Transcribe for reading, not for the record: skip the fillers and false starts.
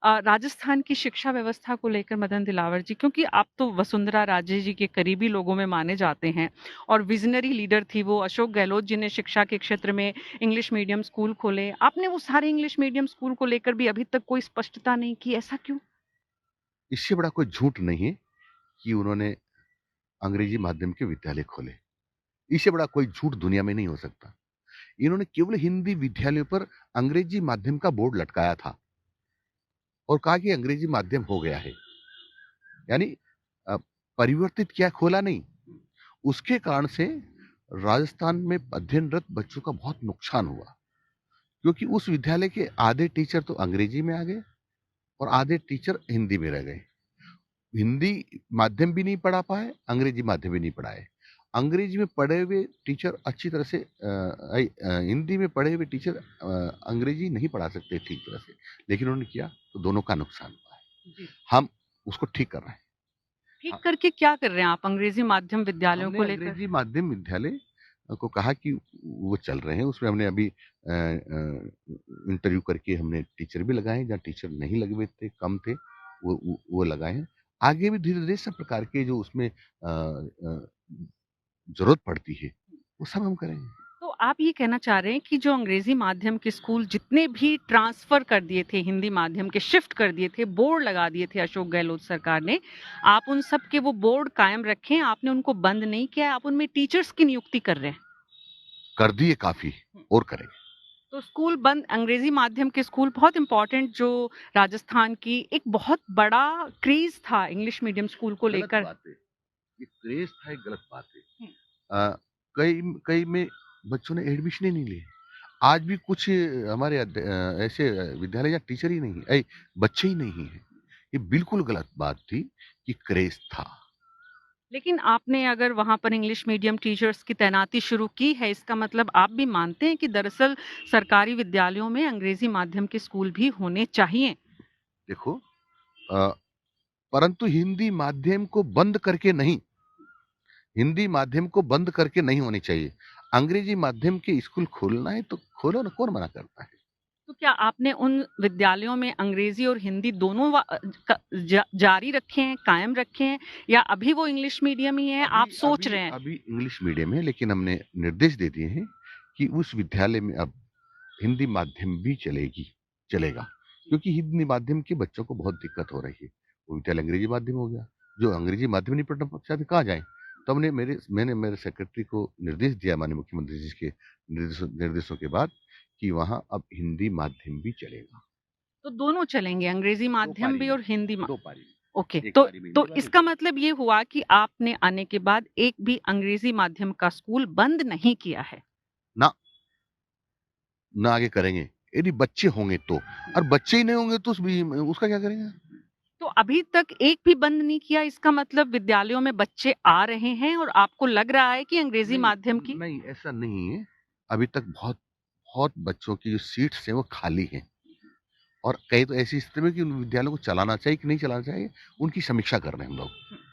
राजस्थान की शिक्षा व्यवस्था को लेकर मदन दिलावर जी, क्योंकि आप तो वसुंधरा राजे जी के करीबी लोगों में माने जाते हैं और विजनरी लीडर थी वो। अशोक गहलोत जी ने शिक्षा के क्षेत्र में इंग्लिश मीडियम स्कूल खोले। आपने वो सारे इंग्लिश मीडियम स्कूल को लेकर भी अभी तक कोई स्पष्टता नहीं की, ऐसा क्यों? इससे बड़ा कोई झूठ नहीं है कि उन्होंने अंग्रेजी माध्यम के विद्यालय खोले। इससे बड़ा कोई झूठ दुनिया में नहीं हो सकता। इन्होंने केवल हिंदी विद्यालयों पर अंग्रेजी माध्यम का बोर्ड लटकाया था और कहा कि अंग्रेजी माध्यम हो गया है। यानी अ, परिवर्तित किया, खोला नहीं। उसके कारण से राजस्थान में अध्ययनरत बच्चों का बहुत नुकसान हुआ, क्योंकि उस विद्यालय के आधे टीचर तो अंग्रेजी में आ गए और आधे टीचर हिंदी में रह गए। हिंदी माध्यम भी नहीं पढ़ा पाए, अंग्रेजी माध्यम भी नहीं पढ़ाए। अंग्रेजी में पढ़े हुए टीचर अच्छी तरह से हिंदी में पढ़े हुए टीचर अंग्रेजी नहीं पढ़ा सकते ठीक तरह से, लेकिन उन्होंने किया तो दोनों का नुकसान हुआ है। जी। हम उसको ठीक कर रहे हैं। ठीक हाँ, करके क्या कर रहे हैं आप अंग्रेजी माध्यम विद्यालयों हमने को लेकर? अंग्रेजी माध्यम विद्यालय को कहा कि वो चल रहे हैं, उसमें हमने अभी इंटरव्यू करके हमने टीचर भी लगाए, जहाँ टीचर नहीं लगे हुए थे, कम थे, वो लगाए हैं। आगे भी धीरे-धीरे सब प्रकार के जो उसमें ज़रूरत पड़ती है, वो सब हम करेंगे। तो आप ये कहना चाह रहे हैं कि जो अंग्रेजी माध्यम के स्कूल जितने भी ट्रांसफर कर दिए थे हिंदी माध्यम के, शिफ्ट कर दिए थे, बोर्ड लगा दिए थे अशोक गहलोत सरकार ने, आप उन सब के वो बोर्ड कायम रखें, आपने उनको बंद नहीं किया है, आप उनमें टीचर्स की नियुक्ति कर रहे हैं। कर दिए काफ़ी और करेंगे। तो स्कूल बंद, अंग्रेजी माध्यम के स्कूल बहुत इंपॉर्टेंट, जो राजस्थान की एक बहुत बड़ा क्रेज था इंग्लिश मीडियम स्कूल को गलत लेकर। बात है, ये क्रेज़ था, एक गलत बात है। हम्म। अ, कई कई में बच्चों ने एडमिशन ही नहीं लिए। आज भी कुछ हमारे ऐसे विद्यालय या टीचर ही नहीं है, बच्चे ही नहीं हैं। ये बिल्कुल गलत बात थी कि क्रेज़ था। लेकिन आपने अगर वहाँ पर इंग्लिश मीडियम टीचर्स की तैनाती शुरू की है, इसका मतलब आप भी मानते हैं कि दरअसल सरकारी विद्यालयों में अंग्रेजी माध्यम के स्कूल भी होने चाहिए? देखो, अ, परंतु हिंदी माध्यम को बंद करके नहीं होनी चाहिए। अंग्रेजी माध्यम के स्कूल खोलना है तो खोलो ना, कौन मना करता है? तो क्या आपने उन विद्यालयों में अंग्रेजी और हिंदी दोनों जारी रखे हैं, कायम रखे हैं, या अभी वो इंग्लिश मीडियम ही है, अभी आप सोच अभी रहे हैं? अभी इंग्लिश मीडियम है, लेकिन हमने निर्देश दे दिए हैं कि उस विद्यालय में अब हिंदी माध्यम भी चलेगा, क्योंकि हिंदी माध्यम के बच्चों को बहुत दिक्कत हो रही है। वो विद्यालय अंग्रेजी माध्यम हो गया, जो अंग्रेजी माध्यम नहीं पढ़ना चाहते कहाँ जाएं? तो मैंने मेरे सेक्रेटरी को निर्देश दिया, माननीय मुख्यमंत्री जी के निर्देशों के बाद, कि वहाँ अब हिंदी माध्यम भी चलेगा। तो दोनों चलेंगे, अंग्रेजी दो माध्यम पारी भी में और हिंदी दो पारी ओके। में एक तो पारी में हिंदी वाले, एक इसका पारी मतलब ये हुआ कि आपने आने के बाद एक भी अंग्रेजी माध्यम का स्कूल बंद नहीं किया है। ना ना आगे करेंगे। यदि बच्चे होंगे तो, और बच्चे ही नहीं होंगे तो उसका क्या करेंगे? तो अभी तक एक भी बंद नहीं किया, इसका मतलब विद्यालयों में बच्चे आ रहे हैं और आपको लग रहा है कि अंग्रेजी नहीं, माध्यम की। नहीं, ऐसा नहीं है। अभी तक बहुत बहुत बच्चों की जो सीट्स हैं वो खाली हैं, और कई तो ऐसी स्थिति में कि उन विद्यालयों को चलाना चाहिए कि नहीं चलाना चाहिए, उनकी समीक्षा कर रहे हैं हम लोग।